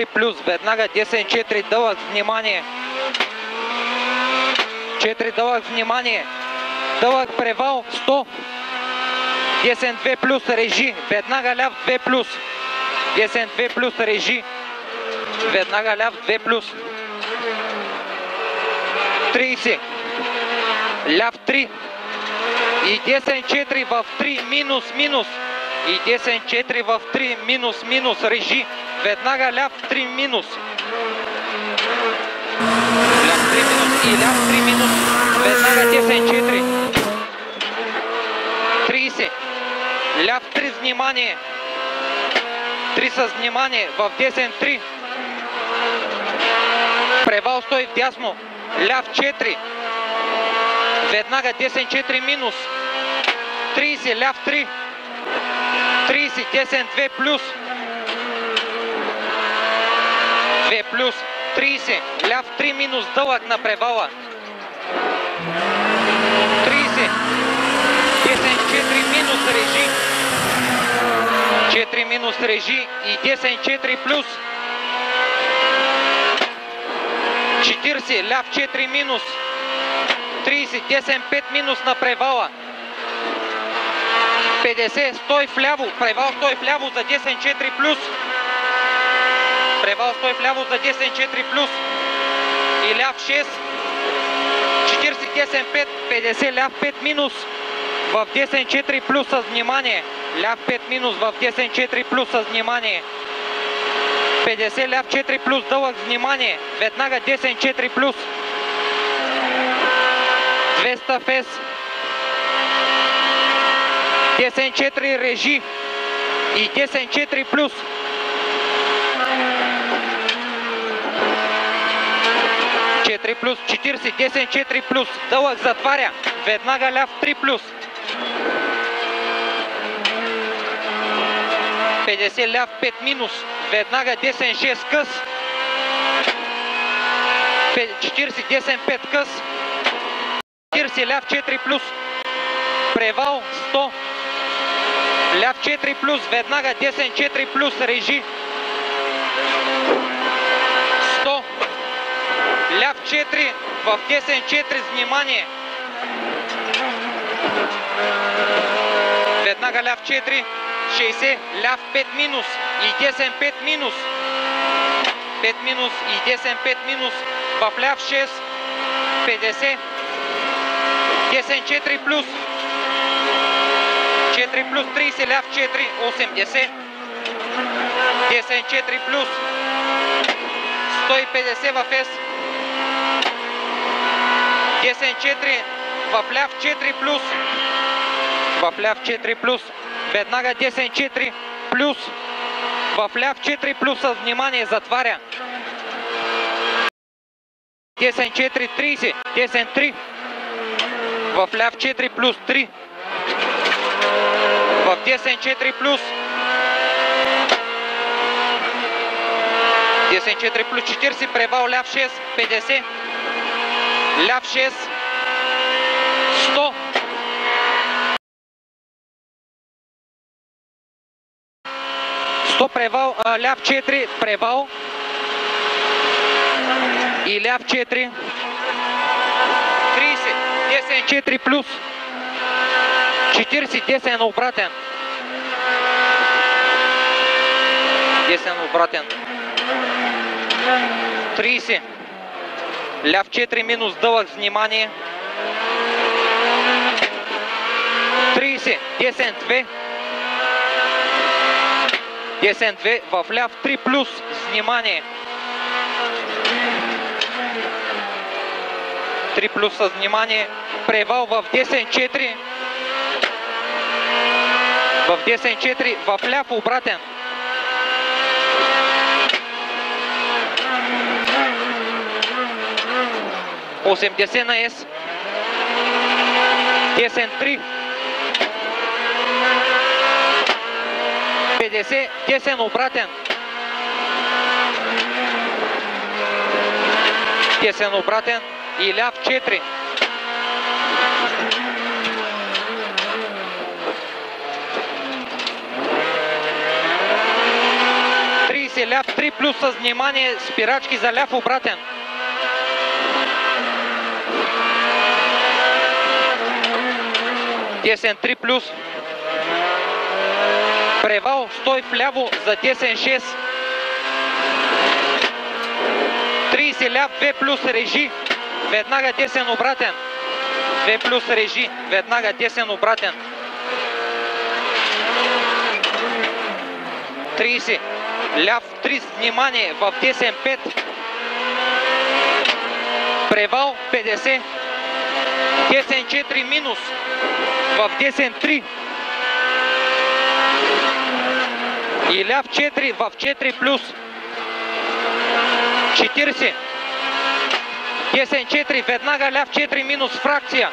4 плюс, веднага десен 4 дълъг, внимание. 4 дълъг, внимание. Дълъг превал, 100. Десен 2 плюс, режи, веднага ляв 2 плюс. Десен 2 плюс, режи, веднага ляв 2 плюс. 30. Ляв 3. И десен 4 в 3, минус, минус. И десен 4 в 3, минус, минус, режи, веднага ляв 3 минус. Ляв 3 минус и ляв 3 минус, веднага десен 4. 30. Ляв 3 с внимание. 3 с внимание, в десен 3. Превал стой вдясно. Ляв 4. Веднага десен 4 минус. 30, ляв 3. 30, десен 2 плюс. 2 плюс. 30, ляв 3 минус, дълъг на превала. 30, десен 4 минус, режи. 4 минус, режи и десен 4 плюс. 40, ляв 4 минус. 30, десен 5 минус на превала. 50, стой вляво, превал стой вляво за десен 4 плюс. Превал стой вляво за десен 4 плюс. И ляв 6. 40, десен 5, 50, ляв 5 минус. В десен 4 плюс с внимание. Ляв 5 минус в десен 4 плюс с внимание. 50, ляв 4 плюс, дълъг с внимание. Веднага десен 4 плюс. 200 фес. Десен 4 режи. И десен 4 плюс. 4 плюс, 40, десен 4 плюс. Дълъг затваря. Веднага ляв 3 плюс. 50, ляв 5 минус. Веднага десен 6 къс. 40, десен 5 къс. 40, ляв 4 плюс. Превал 100. Ляв 4 плюс, веднага десен 4 плюс, режи. 100. Ляв 4 в десен 4 с внимание. Веднага ляв 4. 60, ляв 5 минус и десен 5 минус. 5 минус и десен 5 минус. В ляв 6. 50. Десен 4 плюс. 4 плюс 30, ляв 4, 80. Десен 4 плюс. 150 в С. Десен 4 в ляв 4 плюс. В ляв 4 плюс. Веднага десен 4 плюс. В ляв 4 плюс с внимание, затваря. Десен 4, 30. Десен 3. В ляв 4 плюс 3. В десен 4 плюс. Десен 4 плюс 40, превал ляв 6, 50. Ляв 6. 100. 100 превал, ляв 4, превал. И ляв 4. 30, десен 4 плюс. 40, десен обратен. Десен обратен. 30. Ляв 4 минус, дълъг, внимание. 30, десен 2. Десен 2 в ляв 3 плюс, внимание. 3 плюс с внимание. Превал в десен 4. В десен 4, в ляв обратен. Осемдесет на С. Десен 3. 50, десен обратен. Десен обратен и ляв 4. 30, ляв 3 плюс с внимание, спирачки за ляв обратен. Десен 3 плюс. Превал, стой вляво за десен 6. 30, ляв 2 плюс, режи. Веднага десен обратен. 2 плюс режи, веднага десен обратен. 30, ляв 3 внимание в десен 5. Превал 50. Десен 4 минус в десен 3. И ляв 4 в 4 плюс. 40. Десен 4, веднага ляв 4 минус фракция.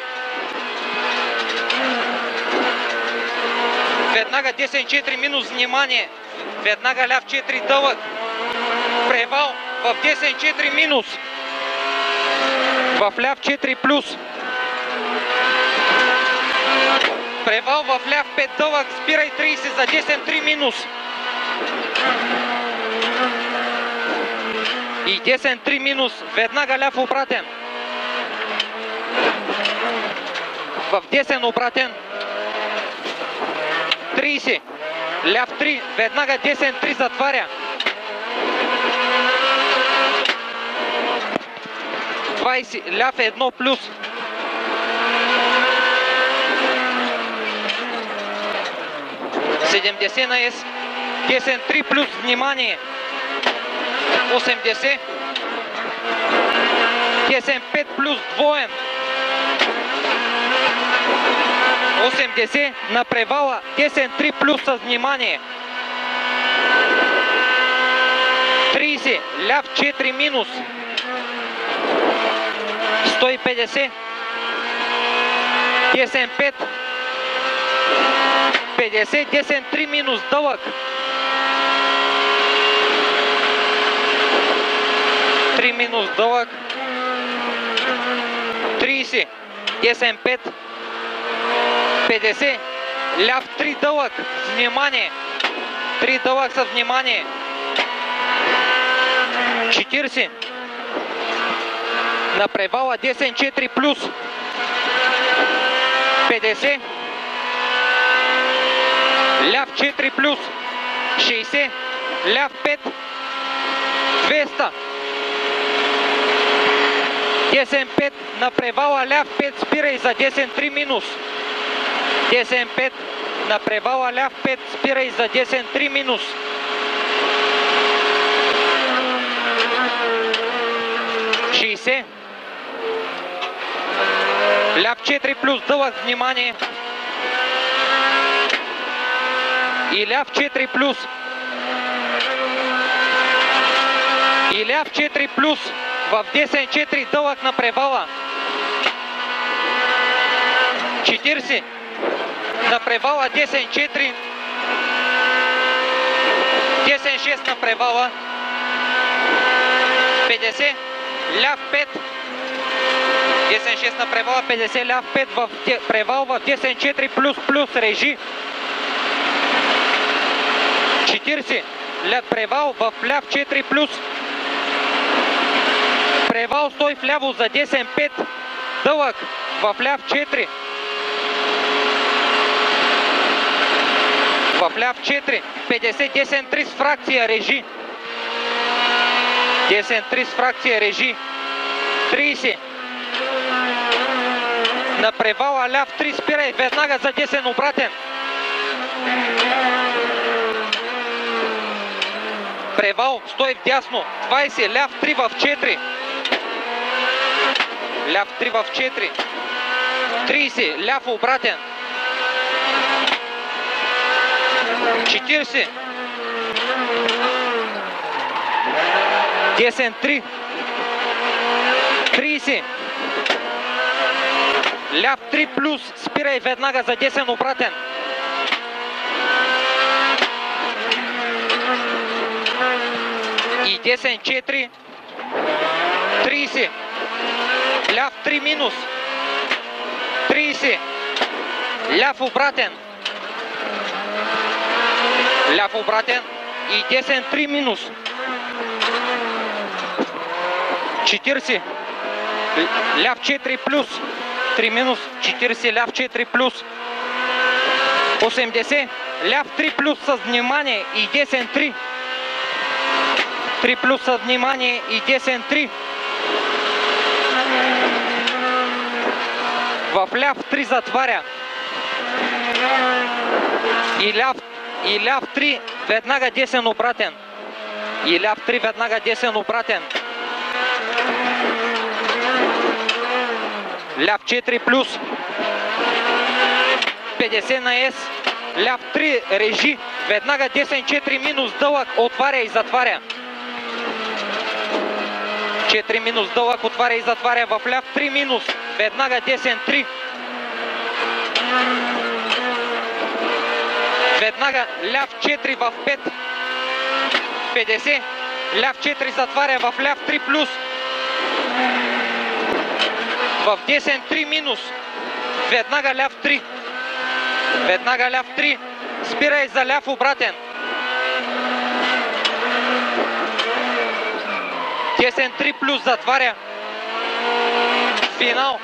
Веднага десен 4 минус внимание. Веднага ляв 4 дълъг. Превал в десен 4 минус. В ляв 4 плюс. Превал в ляв 5 дълъг. Спирай 30 за десен 3 минус. И десен 3 минус. Веднага ляв обратен. В десен обратен. 30. Ляв 3. Веднага десен 3 затваря. 20. Ляв 1 плюс. 70 на С. Десен 3 плюс. Внимание. 80. Десен 5 плюс двоен. 80 на превала. Десен 3 плюс с внимание. 30. Ляв 4 минус. 150. Десен 5. 50. Десен 3 минус дълъг. 3 минус дълъг. 30. Десен 5. 50. Ляв 3 дълъг. Внимание. 3 дълъг с внимание. 40. На превала десен 4 плюс. 50. Ляв 4 плюс. 60. Ляв 5. 200. Десен 5 на превала ляв 5. Спирай за десен 3 минус. Десен 5 на превала ляв 5. Спирай за десен 3 минус. 60. Ляв 4 плюс дълъг. Внимание. И ляв 4 плюс. И ляв 4 плюс. В десен 4 дълъг на превала. 40. На превала десен 4. Десен 6 на превала. 50. Ляв 5. Десен 6 на превала. 50. Ляв 5 в превал в десен 4 плюс плюс режи. 40. Превал в ляв 4 плюс. Превал стой вляво за десен 5. Дълъг в ляв 4. В ляв 4. 50. Десен 3 с фракция режи. Десен 3 с фракция режи. 30. На превала ляв 3 спирай. Веднага за десен обратен. Превал стой вдясно. 20. Ляв 3 в 4. Ляв 3 в 4. 30. Ляв обратен. 40. Десен 3. 30. Ляв 3 плюс. Спирай веднага за десен обратен. И десен 4. 30. Ляв 3 минус. 30. Ляв обратен. Ляв обратен. и десен 3 минус. 40, ляв 4 плюс, 3 минус, 40, ляв 4 плюс. 80, ляв 3 плюс с внимание и десен 3. 3 плюс с внимание и десен 3. В ляв 3 затваря. И ляв 3 веднага десен обратен. И ляв 3 веднага десен обратен. Ляв 4 плюс. 50 на S. Ляв 3 режи. Веднага десен 4 минус дълъг отваря и затваря. 4 минус дълъг отваря и затваря. В ляв 3 минус. Веднага десен 3. Веднага ляв 4 в 5. 50. Ляв 4 затваря в ляв 3 плюс. В десен 3 минус. Веднага ляв 3. Веднага ляв 3. Спирай за ляв обратен. Десен 3 плюс затваря. Финал.